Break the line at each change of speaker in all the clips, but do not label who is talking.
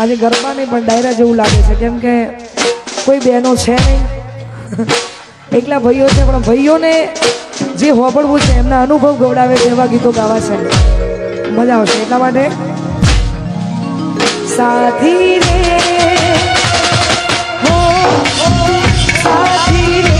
આજે ગરબાની પણ ડાયરા જેવું લાગે છે, કેમ કે કોઈ બહેનો છે નહીં, એકલા ભાઈઓ છે, પણ ભાઈઓને જે હોબળવું છે એમના અનુભવ ગવડાવે છે એવા ગીતો ગાવા છે, મજા આવશે. એટલા માટે સાથી રે હો સાથી રે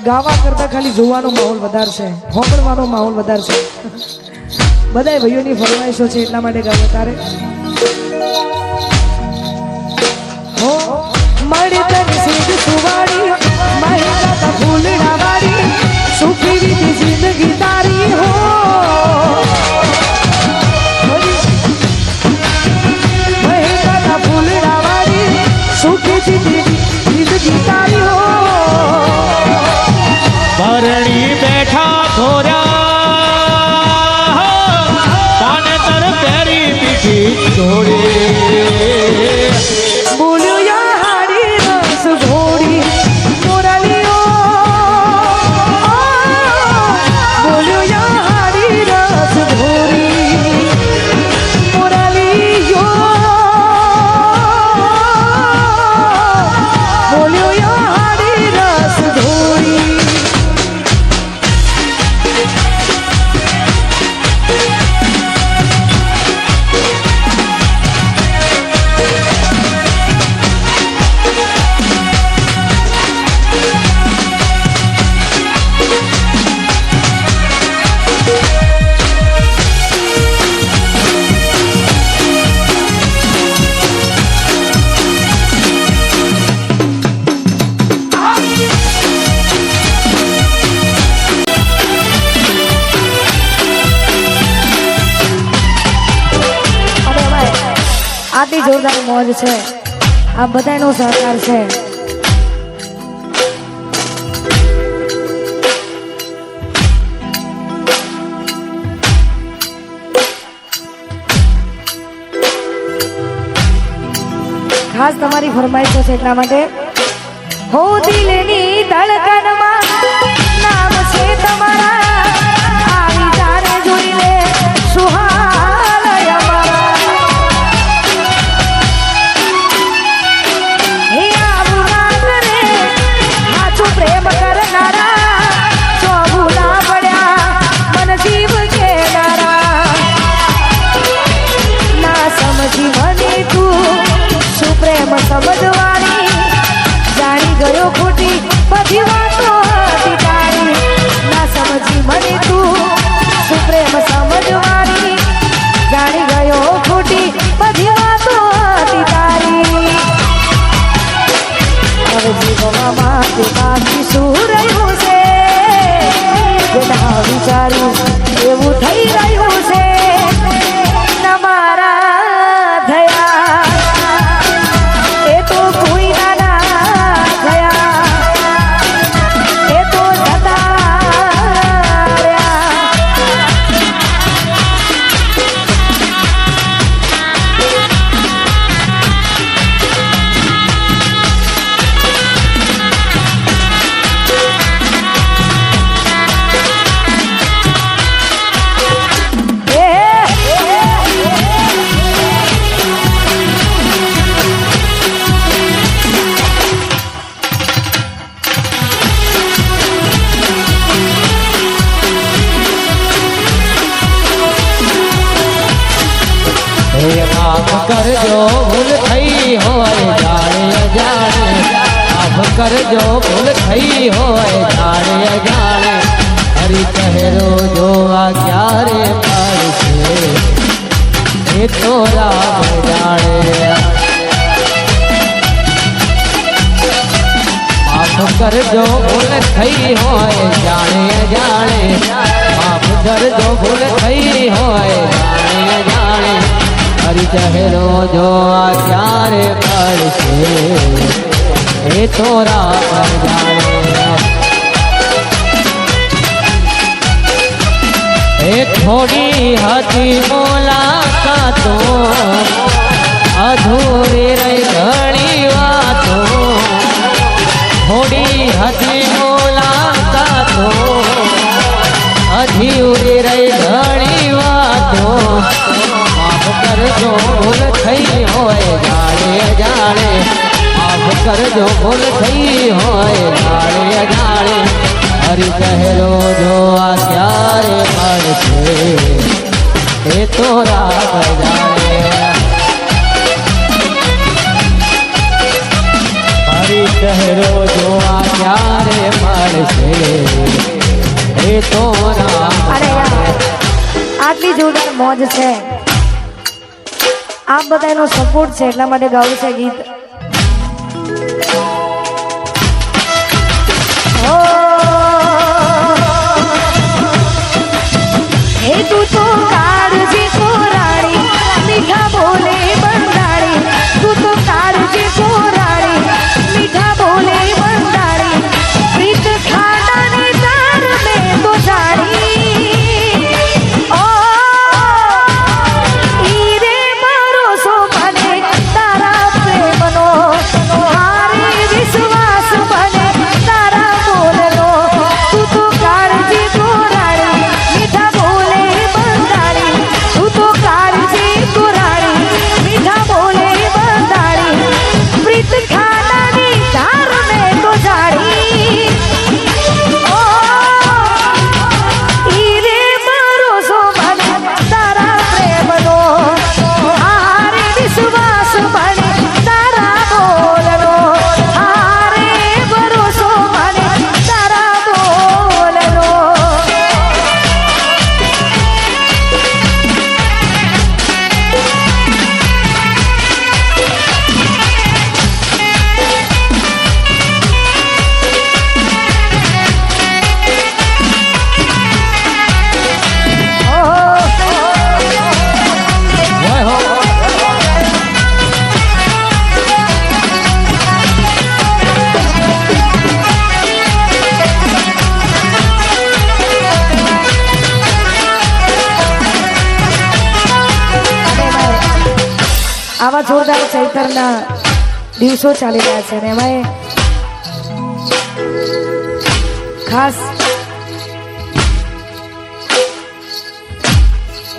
ગાવા કરતા ખાલી જોવાનો માહોલ વધારે છે, હોંભળવાનો માહોલ વધારે છે. બધાય ભાઈઓની ફરમાઈશો છે એટલા માટે ગાવા. તારે હો મળી તને સીધ સુવાડી મહિલા તા ફૂલડા વાળી સુખી રીતી જિંદગી તારી હો મહિલા તા ફૂલડા વાળી સુખી જિંદગી તારી હો
ભરણી બેઠા ધોર્યા પાને તર પેરી પીઠી
આટલી જોરદાર મોજ છે, આ બધાનો સહકાર છે. ખાસ તમારી ફરમાઈશો છે એટલા માટે. હો દિલની ધડકનમાં નામ છે તમારા, આવી જાને જોઈ લે સુહાલય અમારા. હે આવું ના કરે સાચો પ્રેમ કરનારા, જો ભૂલા પડ્યા મન જીવ કેનારા. ના સમજી મને તું શું પ્રેમ સમજવાની, જાણી ગયો ખોટી બધી વાતો હતી તારી. ના સમજી મને તું શું પ્રેમ સમજવાની, જાણી ગયો ખોટી બધી વાતો હતી તારી. હવે જીવવા માટે બાકી શું રહ્યું છે, જેના વિચાર્યું એવું થઈ રહ્યું છે. તમારા થયા એ તો કોઈ ના થયા, એ તો જતા રહ્યા.
હે માફ કરજો ભૂલ થઈ હોય જાણે અજાણે, માફ કરજો ભૂલ થઈ હોય જાણે અજાણે. હરી ચહેરો જોવા ક્યારે પડશે એ તો રામ જાણે. માફ કરજો ભૂલ થઈ હોય જાણે અજાણે, માફ કરજો ભૂલ થઈ હોય જાણે અજાણે. હરી ચહેરો જોવા ક્યારે પડશે એ તો રામ જાણે. એ થોડી હતી મુલાકાતો, અધૂરી રહી ઘણી વાતો. થોડી હતી મુલાકાતો, અધૂરી રહી ઘણી વાતો. માફ કરજો ભૂલ થઈ હોય જાણે અજાણે, માફ કરજો ભૂલ થઈ હોય જાણે અજાણે. હરી ચહેરો જોવા ક્યારે મળશે એ તો રામ જાણે. હરી ચહેરો જોવા ક્યારે મળશે એ તો રામ.
અરે યાર, આટલી જોરદાર મોજ છે, આપ બધાનો સપોર્ટ છે એટલા માટે ગાવું છે ગીત. હે તું તો કાળજી કોરાણી, મીઠા બોલે બંધાણી. તું તો કાળજી કોરાણી, મીઠા બોલે બંધાણી. પ્રીત ખાડાને તાર મેં તો જાણી. ઓ ઈરે ભરોસો મને તારા પ્રેમનો જોરદાર ચૈતરના દિવસો ચાલી રહ્યા છે અને એમાં ખાસ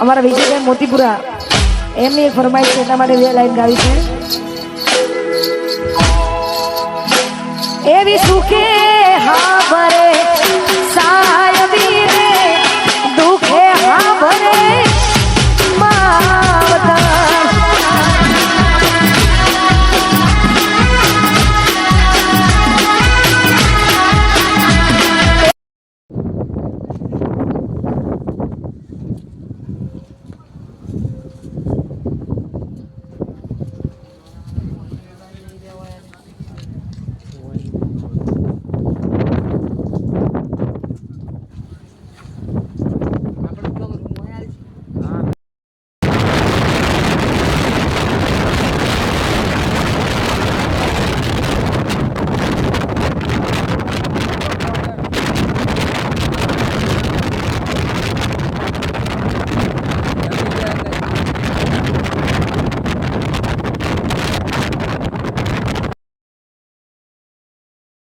અમારા વિજયભાઈ મોતીપુરા એમની એક ફરમાઈશ છે એટલા માટે બે લાઈન ગાવી છે. એવી સુખે